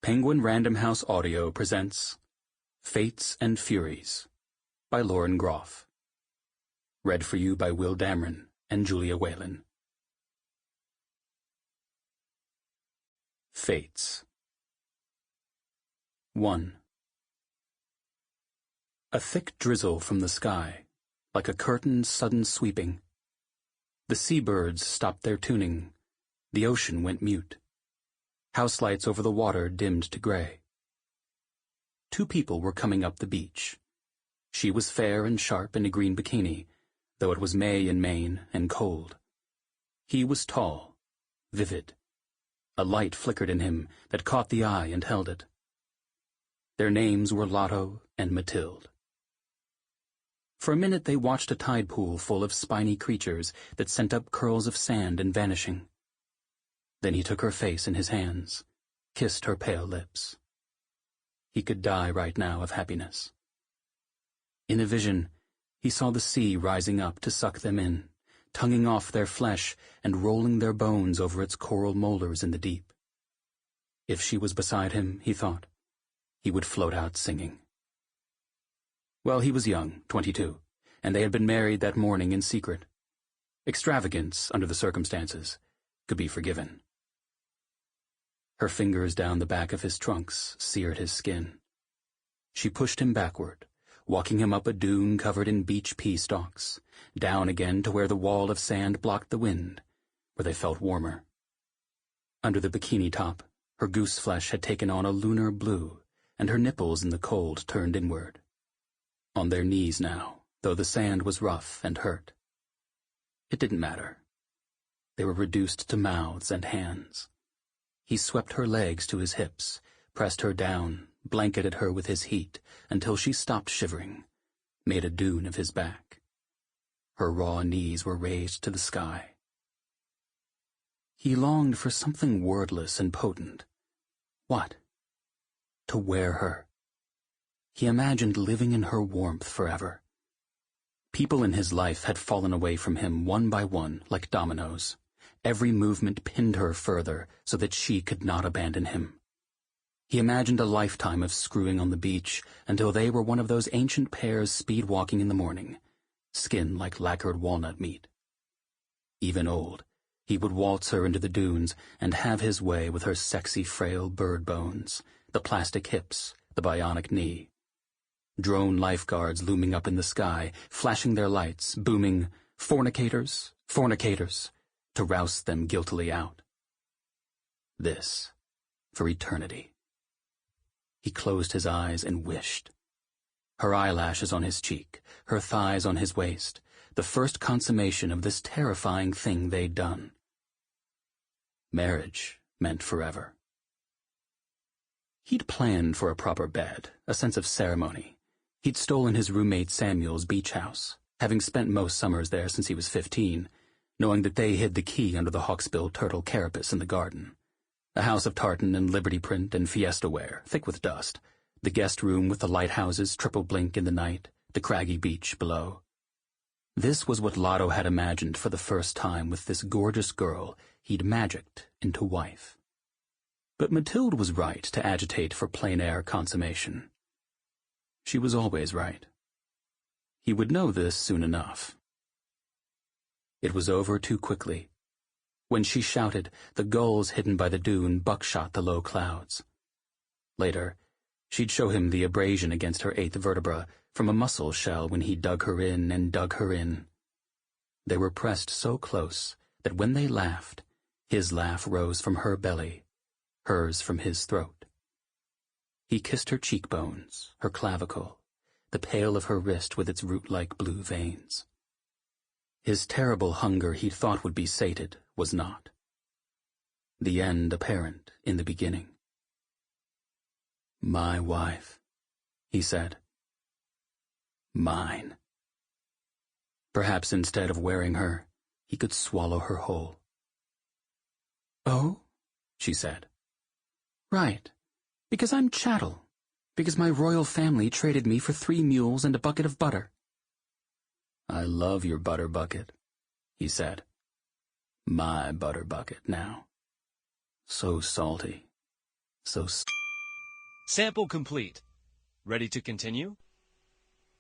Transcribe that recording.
Penguin Random House Audio presents Fates and Furies by Lauren Groff. Read for you by Will Damron and Julia Whelan. Fates 1. A thick drizzle from the sky, like a curtain's sudden sweeping. The seabirds stopped their tuning. The ocean went mute. House lights over the water dimmed to gray. Two people were coming up the beach. She was fair and sharp in a green bikini, though it was May in Maine and cold. He was tall, vivid. A light flickered in him that caught the eye and held it. Their names were Lotto and Mathilde. For a minute they watched a tide pool full of spiny creatures that sent up curls of sand and vanishing. Then he took her face in his hands, kissed her pale lips. He could die right now of happiness. In a vision, he saw the sea rising up to suck them in, tonguing off their flesh and rolling their bones over its coral molars in the deep. If she was beside him, he thought, he would float out singing. Well, he was young, 22, and they had been married that morning in secret. Extravagance, under the circumstances, could be forgiven. Her fingers down the back of his trunks seared his skin. She pushed him backward, walking him up a dune covered in beach pea stalks, down again to where the wall of sand blocked the wind, where they felt warmer. Under the bikini top, her goose flesh had taken on a lunar blue, and her nipples in the cold turned inward. On their knees now, though the sand was rough and hurt. It didn't matter. They were reduced to mouths and hands. He swept her legs to his hips, pressed her down, blanketed her with his heat, until she stopped shivering, made a dune of his back. Her raw knees were raised to the sky. He longed for something wordless and potent. What? To wear her. He imagined living in her warmth forever. People in his life had fallen away from him one by one, like dominoes. Every movement pinned her further so that she could not abandon him. He imagined a lifetime of screwing on the beach until they were one of those ancient pairs speed-walking in the morning, skin like lacquered walnut meat. Even old, he would waltz her into the dunes and have his way with her sexy frail bird bones, the plastic hips, the bionic knee. Drone lifeguards looming up in the sky, flashing their lights, booming, "Fornicators, fornicators," to rouse them guiltily out. This, for eternity. He closed his eyes and wished. Her eyelashes on his cheek, her thighs on his waist, the first consummation of this terrifying thing they'd done. Marriage meant forever. He'd planned for a proper bed, a sense of ceremony. He'd stolen his roommate Samuel's beach house, having spent most summers there since he was 15, knowing that they hid the key under the hawksbill turtle carapace in the garden. A house of tartan and liberty print and fiesta ware, thick with dust, the guest room with the lighthouses triple blink in the night, the craggy beach below. This was what Lotto had imagined for the first time with this gorgeous girl he'd magicked into wife. But Mathilde was right to agitate for plein-air consummation. She was always right. He would know this soon enough. It was over too quickly. When she shouted, the gulls hidden by the dune buckshot the low clouds. Later, she'd show him the abrasion against her eighth vertebra from a mussel shell when he dug her in and dug her in. They were pressed so close that when they laughed, his laugh rose from her belly, hers from his throat. He kissed her cheekbones, her clavicle, the pale of her wrist with its root-like blue veins. His terrible hunger he thought would be sated was not. The end apparent in the beginning. "My wife," he said. "Mine." Perhaps instead of wearing her, he could swallow her whole. "Oh?" she said. "Right, because I'm chattel, because my royal family traded me for 3 mules and a bucket of butter." "I love your butter bucket," he said. "My butter bucket now. So salty, so Sample complete. Ready to continue?